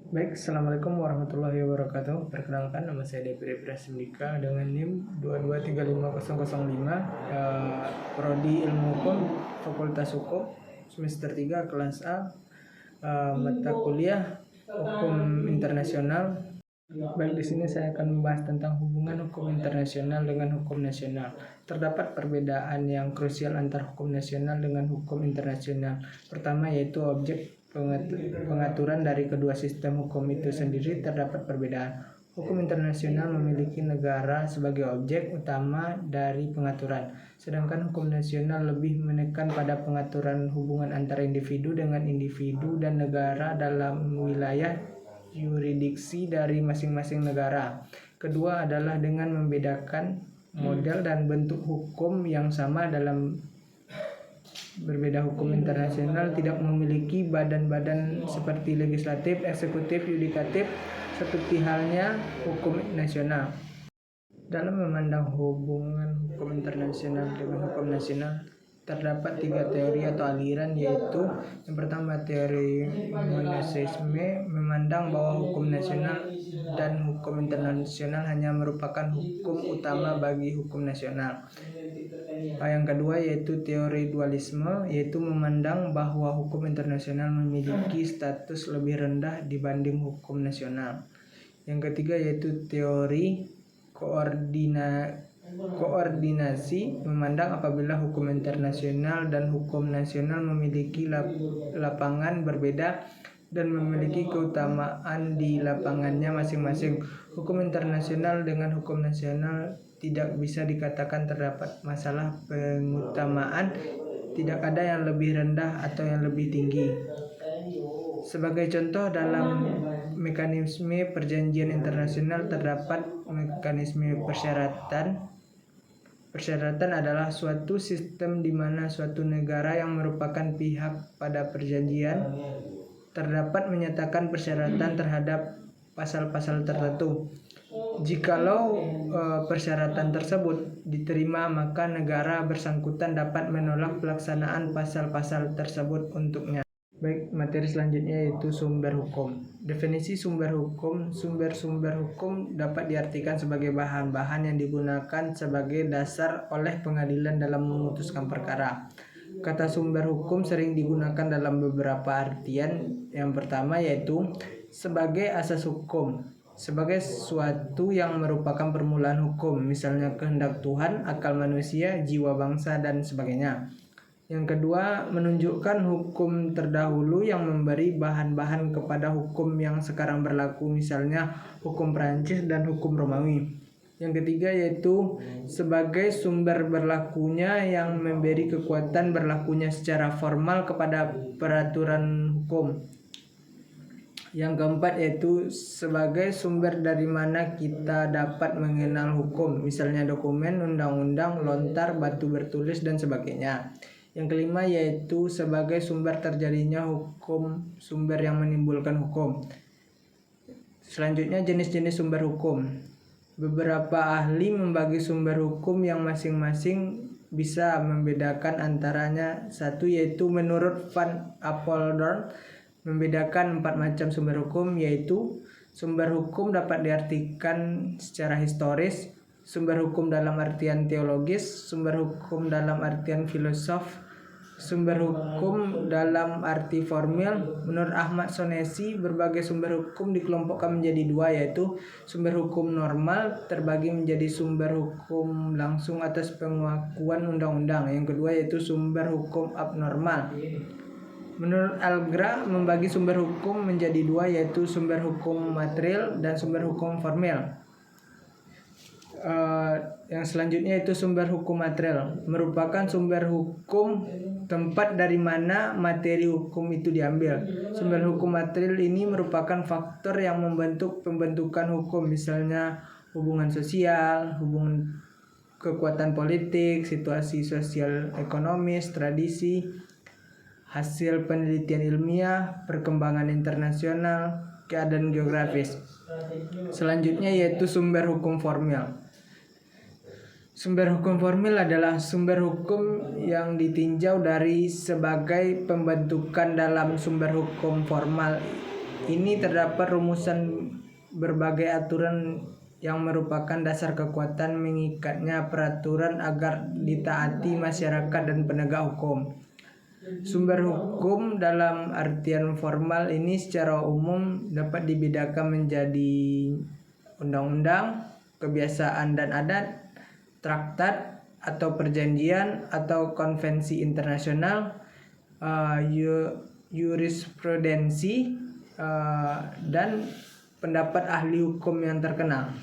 Baik, Assalamualaikum warahmatullahi wabarakatuh. Perkenalkan, nama saya Devi Prasimdika dengan NIM 2235005, Prodi Ilmu Hukum, Fakultas Hukum, semester 3, kelas A, mata kuliah Hukum Internasional. Baik, di sini saya akan membahas tentang hubungan hukum internasional dengan hukum nasional. Terdapat perbedaan yang krusial antara hukum nasional dengan hukum internasional. Pertama, yaitu objek pengaturan dari kedua sistem hukum itu sendiri terdapat perbedaan. Hukum internasional memiliki negara sebagai objek utama dari pengaturan, sedangkan hukum nasional lebih menekan pada pengaturan hubungan antara individu dengan individu dan negara dalam wilayah yurisdiksi dari masing-masing negara. Kedua adalah dengan membedakan model dan bentuk hukum yang sama dalam berbeda. Hukum internasional tidak memiliki badan-badan seperti legislatif, eksekutif, yudikatif, seperti halnya hukum nasional. Dalam memandang hubungan hukum internasional dengan hukum nasional, terdapat 3 teori atau aliran, yaitu yang pertama teori monisme, memandang bahwa hukum nasional dan hukum internasional hanya merupakan hukum utama bagi hukum nasional. Yang kedua yaitu teori dualisme, yaitu memandang bahwa hukum internasional memiliki status lebih rendah dibanding hukum nasional. Yang ketiga yaitu teori koordinasi, memandang apabila hukum internasional dan hukum nasional memiliki lapangan berbeda dan memiliki keutamaan di lapangannya masing-masing. Hukum internasional dengan hukum nasional tidak bisa dikatakan terdapat masalah pengutamaan, tidak ada yang lebih rendah atau yang lebih tinggi. Sebagai contoh, dalam mekanisme perjanjian internasional terdapat mekanisme persyaratan. Persyaratan adalah suatu sistem di mana suatu negara yang merupakan pihak pada perjanjian terdapat menyatakan persyaratan terhadap pasal-pasal tertentu. Jikalau persyaratan tersebut diterima, maka negara bersangkutan dapat menolak pelaksanaan pasal-pasal tersebut untuknya. Baik, materi selanjutnya yaitu sumber hukum. Definisi sumber hukum. Sumber hukum dapat diartikan sebagai bahan-bahan yang digunakan sebagai dasar oleh pengadilan dalam memutuskan perkara. Kata sumber hukum sering digunakan dalam beberapa artian. Yang pertama yaitu sebagai asas hukum, sebagai sesuatu yang merupakan permulaan hukum, misalnya kehendak Tuhan, akal manusia, jiwa bangsa, dan sebagainya. Yang kedua, menunjukkan hukum terdahulu yang memberi bahan-bahan kepada hukum yang sekarang berlaku, misalnya hukum Prancis dan hukum Romawi. Yang ketiga yaitu sebagai sumber berlakunya yang memberi kekuatan berlakunya secara formal kepada peraturan hukum. Yang keempat yaitu sebagai sumber dari mana kita dapat mengenal hukum, misalnya dokumen, undang-undang, lontar, batu bertulis, dan sebagainya. Yang kelima yaitu sebagai sumber terjadinya hukum, sumber yang menimbulkan hukum. Selanjutnya jenis-jenis sumber hukum. Beberapa ahli membagi sumber hukum yang masing-masing bisa membedakan antaranya. Satu yaitu menurut Van Apeldoorn membedakan 4 macam sumber hukum, yaitu sumber hukum dapat diartikan secara historis, sumber hukum dalam artian teologis, sumber hukum dalam artian filosof, sumber hukum dalam arti formil. Menurut Ahmad Sonesi, berbagai sumber hukum dikelompokkan menjadi 2, yaitu sumber hukum normal terbagi menjadi sumber hukum langsung atas pengakuan undang-undang. Yang kedua yaitu sumber hukum abnormal. Menurut Algra, membagi sumber hukum menjadi 2, yaitu sumber hukum material dan sumber hukum formil. Yang selanjutnya itu sumber hukum material, merupakan sumber hukum tempat dari mana materi hukum itu diambil. Sumber hukum material ini merupakan faktor yang membentuk pembentukan hukum, misalnya hubungan sosial, hubungan kekuatan politik, situasi sosial ekonomis, tradisi, hasil penelitian ilmiah, perkembangan internasional, keadaan geografis. Selanjutnya yaitu sumber hukum formil. Sumber hukum formil adalah sumber hukum yang ditinjau dari sebagai pembentukan dalam sumber hukum formal ini terdapat rumusan berbagai aturan yang merupakan dasar kekuatan mengikatnya peraturan agar ditaati masyarakat dan penegak hukum. Sumber hukum dalam artian formal ini secara umum dapat dibedakan menjadi undang-undang, kebiasaan dan adat, traktat atau perjanjian atau konvensi internasional, jurisprudensi, dan pendapat ahli hukum yang terkenal.